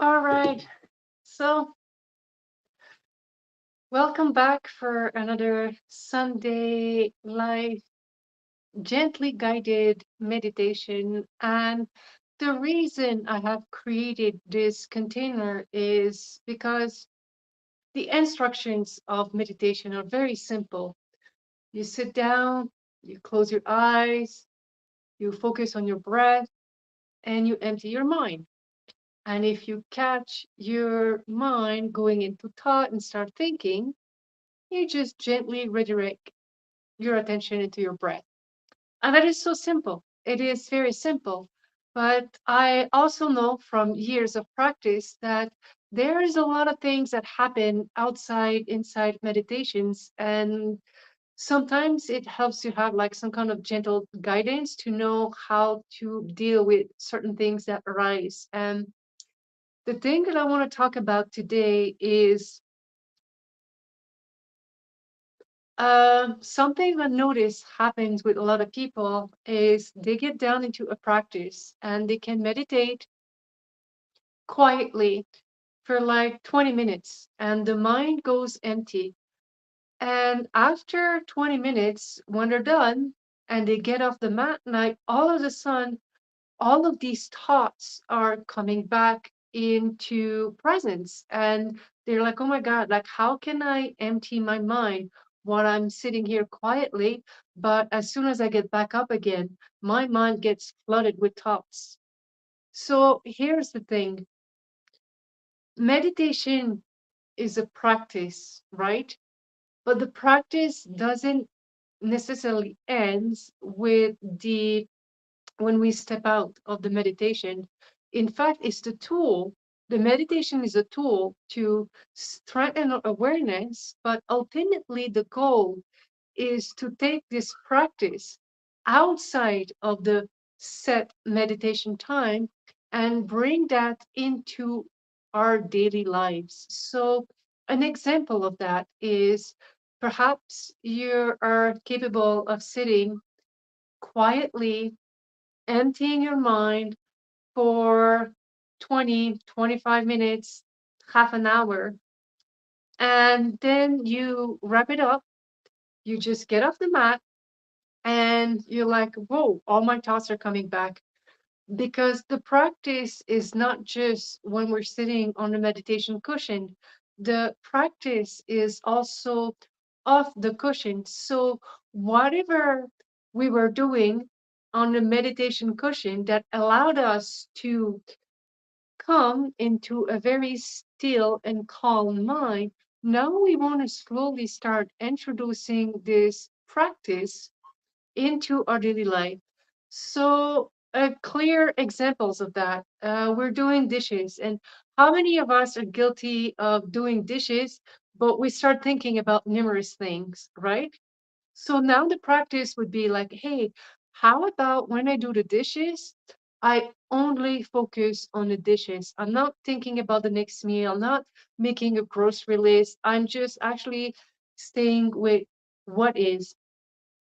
All right. So, welcome back for another Sunday live, gently guided meditation. And the reason I have created this container is because the instructions of meditation are very simple. You sit down, you close your eyes, you focus on your breath, and you empty your mind. And if you catch your mind going into thought and start thinking, you just gently redirect your attention into your breath. And that is so simple. It is very simple. But I also know from years of practice that there is a lot of things that happen outside, inside meditations. And sometimes it helps you have like some kind of gentle guidance to know how to deal with certain things that arise. And the thing that I want to talk about today is something I notice happens with a lot of people is they get down into a practice and they can meditate quietly for like 20 minutes and the mind goes empty. And after 20 minutes, when they're done and they get off the mat, like all of a sudden, all of these thoughts are coming back into presence and they're like, oh my god, like how can I empty my mind while I'm sitting here quietly, but as soon as I get back up again my mind gets flooded with thoughts. So here's the thing: meditation is a practice, right? But the practice doesn't necessarily ends with the when we step out of the meditation. In fact, it's the tool. The meditation is a tool to strengthen our awareness, but ultimately, the goal is to take this practice outside of the set meditation time and bring that into our daily lives. So, an example of that is perhaps you are capable of sitting quietly emptying your mind for 20, 25 minutes, half an hour, and then you wrap it up. You just get off the mat and you're like, whoa, all my thoughts are coming back. Because the practice is not just when we're sitting on the meditation cushion, the practice is also off the cushion. So, whatever we were doing on the meditation cushion that allowed us to come into a very still and calm mind, now we want to slowly start introducing this practice into our daily life. So, clear examples of that. We're doing dishes, and how many of us are guilty of doing dishes, but we start thinking about numerous things, right? So now the practice would be like, hey, how about when I do the dishes, I only focus on the dishes. I'm not thinking about the next meal, I'm not making a grocery list. I'm just actually staying with what is.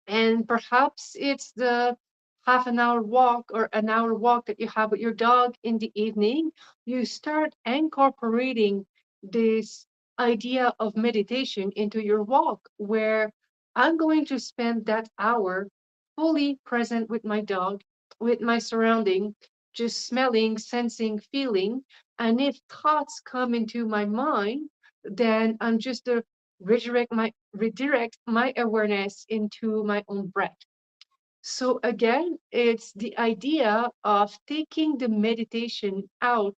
And perhaps it's the half an hour walk or an hour walk that you have with your dog in the evening. You start incorporating this idea of meditation into your walk, where I'm going to spend that hour fully present with my dog, with my surrounding, just smelling, sensing, feeling. And if thoughts come into my mind, then I'm just redirect my awareness into my own breath. So again, it's the idea of taking the meditation out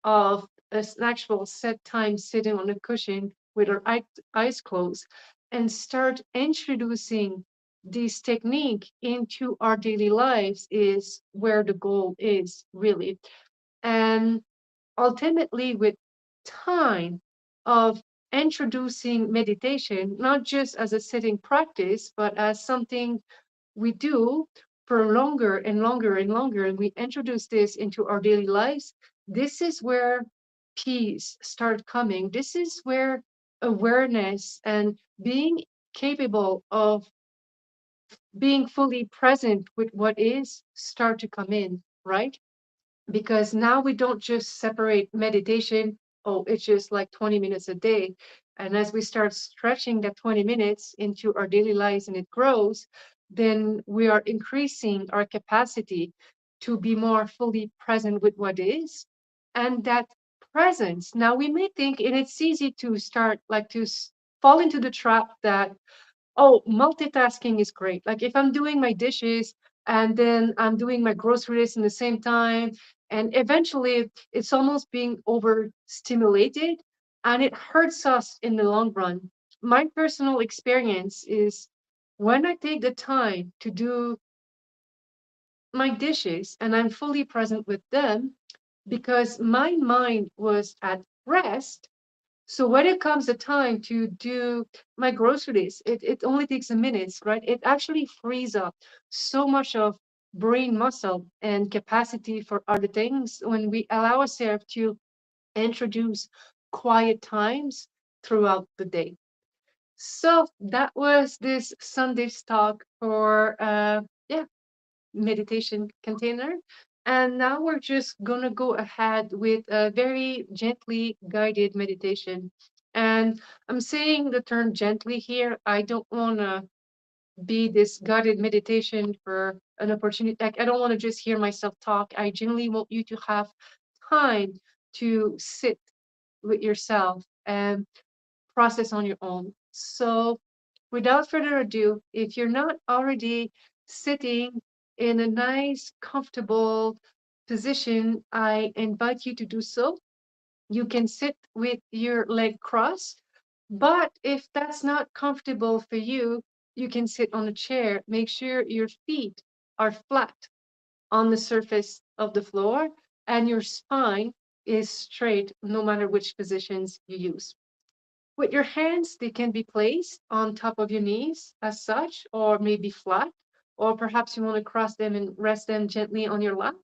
of an actual set time sitting on a cushion with our eyes closed and start introducing this technique into our daily lives is where the goal is really. And ultimately, with time of introducing meditation, not just as a sitting practice, but as something we do for longer and longer and longer, and we introduce this into our daily lives, this is where peace start coming. This is where awareness and being capable of being fully present with what is start to come in, right? because now we don't just separate meditation. Oh, it's just like 20 minutes a day. And as we start stretching that 20 minutes into our daily lives and it grows, then we are increasing our capacity to be more fully present with what is. And that presence, now we may think, and it's easy to start like to fall into the trap that, oh, multitasking is great. Like if I'm doing my dishes and then I'm doing my groceries in the same time, and eventually it's almost being overstimulated and it hurts us in the long run. My personal experience is when I take the time to do my dishes and I'm fully present with them because my mind was at rest, so when it comes the time to do my groceries, it only takes a minute, right? It actually frees up so much of brain muscle and capacity for other things when we allow ourselves to introduce quiet times throughout the day. So that was this Sunday's talk for yeah, meditation container. And now we're just gonna go ahead with a very gently guided meditation. And I'm saying the term gently here. I don't wanna be this guided meditation for an opportunity. Like I don't want to just hear myself talk. I genuinely want you to have time to sit with yourself and process on your own. So, without further ado, if you're not already sitting in a nice, comfortable position, I invite you to do so. You can sit with your leg crossed, but if that's not comfortable for you, you can sit on a chair. Make sure your feet are flat on the surface of the floor and your spine is straight no matter which positions you use. With your hands, they can be placed on top of your knees as such, or maybe flat, or perhaps you want to cross them and rest them gently on your lap.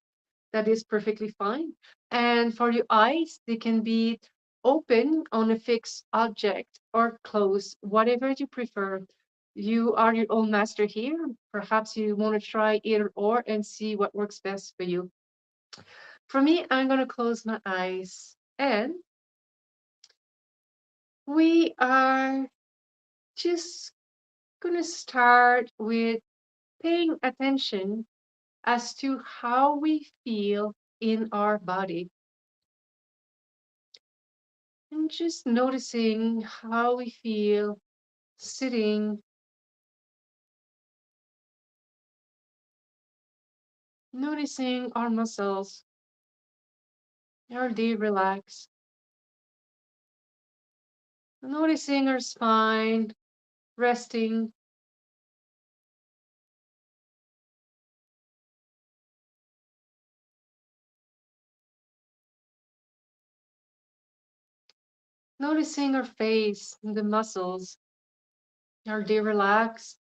That is perfectly fine. And for your eyes, they can be open on a fixed object or closed, whatever you prefer. You are your own master here. Perhaps you want to try either or and see what works best for you. For me, I'm going to close my eyes and we are just going to start with paying attention as to how we feel in our body and just noticing how we feel sitting, noticing our muscles, are they relaxed, noticing our spine resting, noticing our face and the muscles, are they relaxed.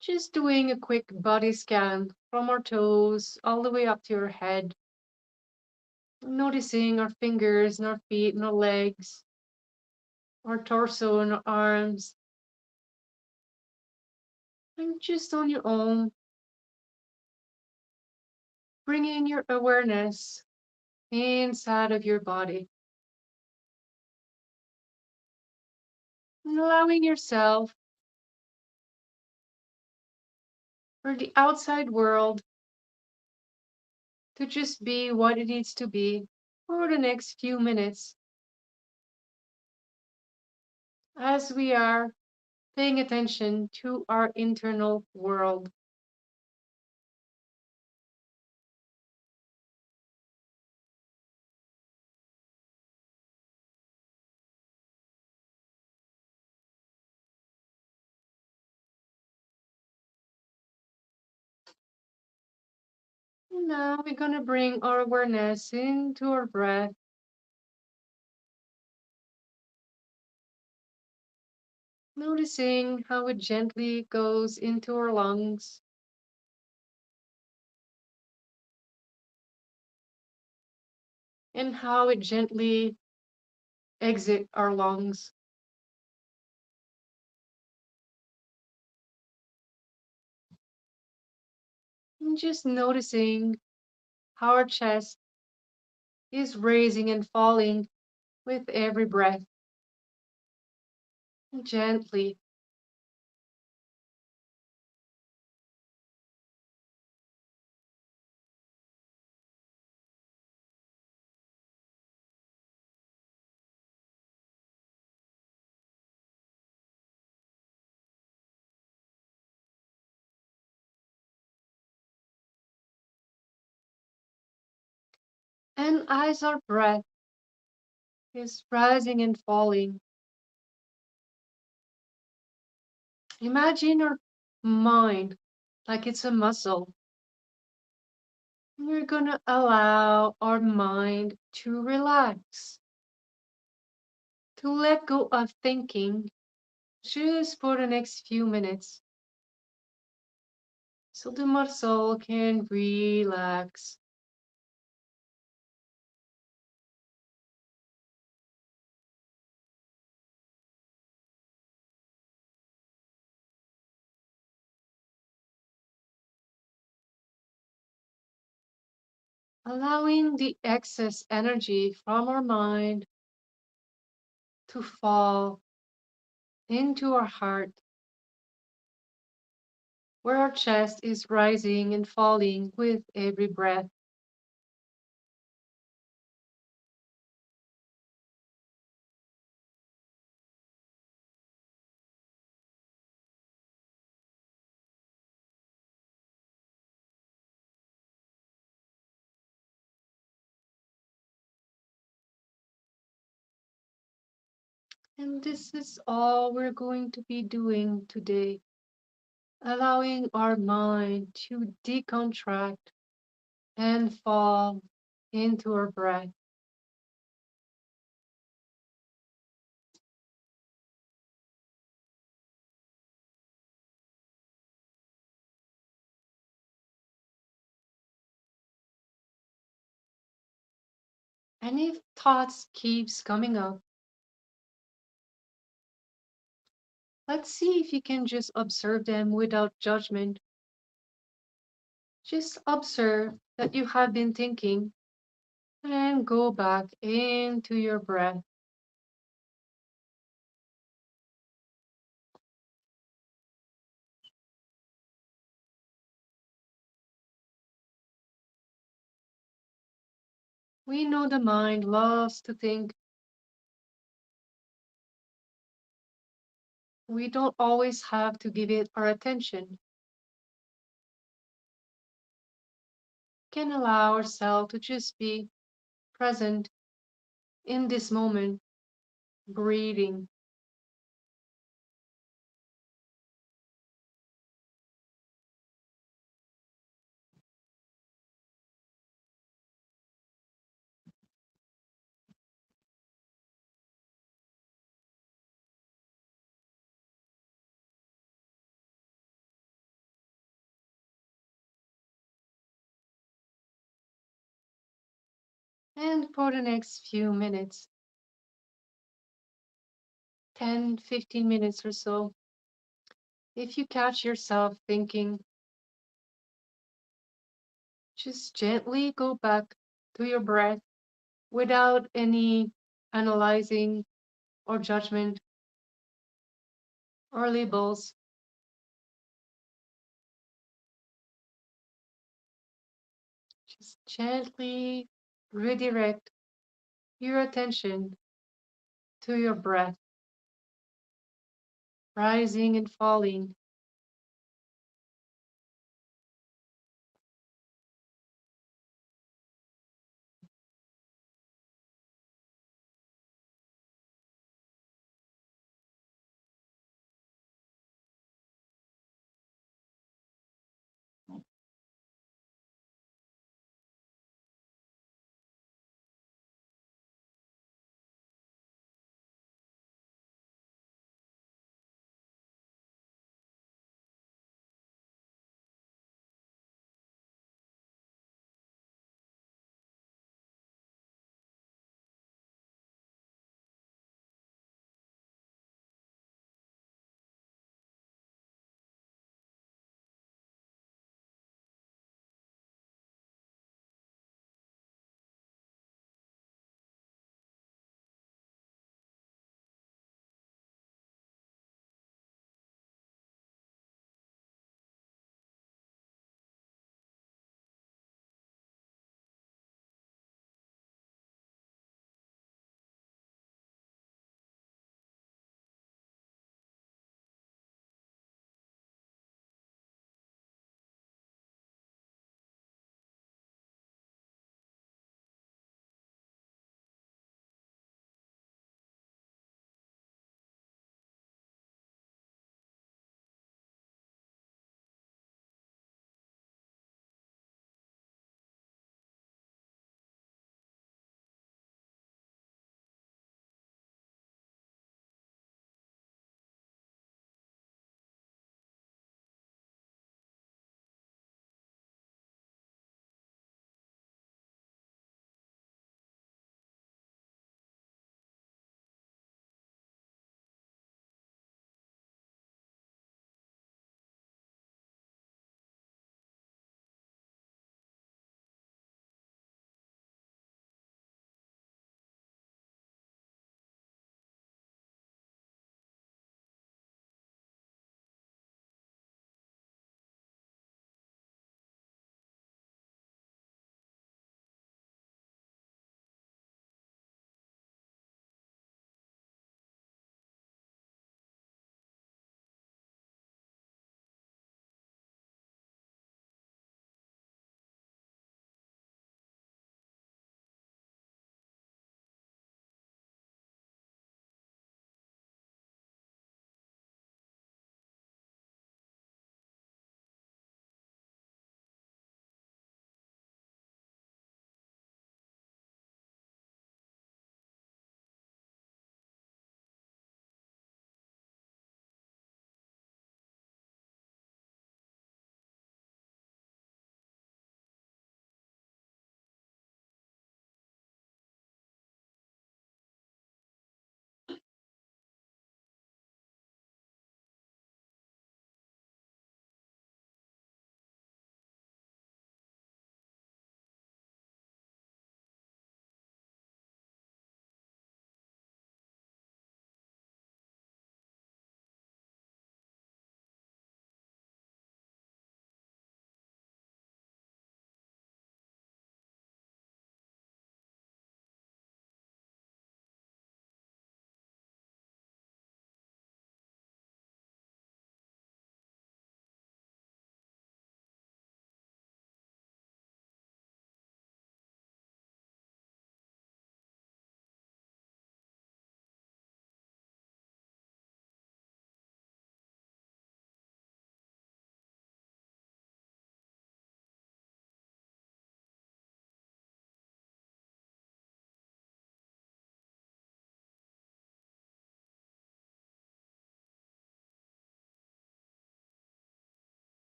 Just doing a quick body scan from our toes all the way up to our head, noticing our fingers and our feet and our legs, our torso and our arms, and just on your own, bringing your awareness inside of your body, and allowing yourself for the outside world to just be what it needs to be for the next few minutes as we are paying attention to our internal world. Now we're going to bring our awareness into our breath, noticing how it gently goes into our lungs and how it gently exit our lungs. And just noticing how our chest is raising and falling with every breath, gently. And as our breath is rising and falling, imagine our mind like it's a muscle. We're gonna allow our mind to relax, to let go of thinking just for the next few minutes so the muscle can relax. Allowing the excess energy from our mind to fall into our heart, where our chest is rising and falling with every breath. And this is all we're going to be doing today, allowing our mind to decontract and fall into our breath. And if thoughts keeps coming up, let's see if you can just observe them without judgment. Just observe that you have been thinking and go back into your breath. We know the mind loves to think. We don't always have to give it our attention. We can allow ourselves to just be present in this moment, breathing. And for the next few minutes, 10, 15 minutes or so, if you catch yourself thinking, just gently go back to your breath without any analyzing or judgment or labels. Just gently redirect your attention to your breath, rising and falling.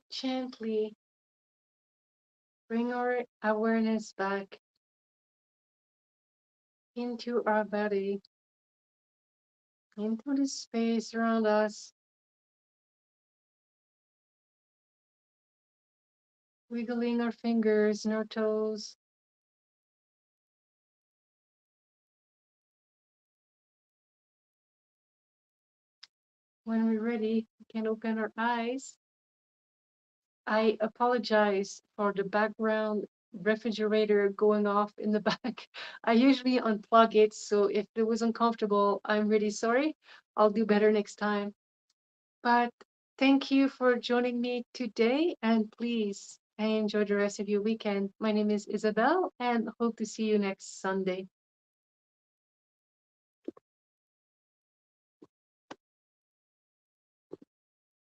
Gently bring our awareness back into our body, into the space around us, wiggling our fingers and our toes. When we're ready, we can open our eyes. I apologize for the background refrigerator going off in the back. I usually unplug it, so if it was uncomfortable, I'm really sorry. I'll do better next time. But thank you for joining me today, and please enjoy the rest of your weekend. My name is Isabel, and hope to see you next Sunday.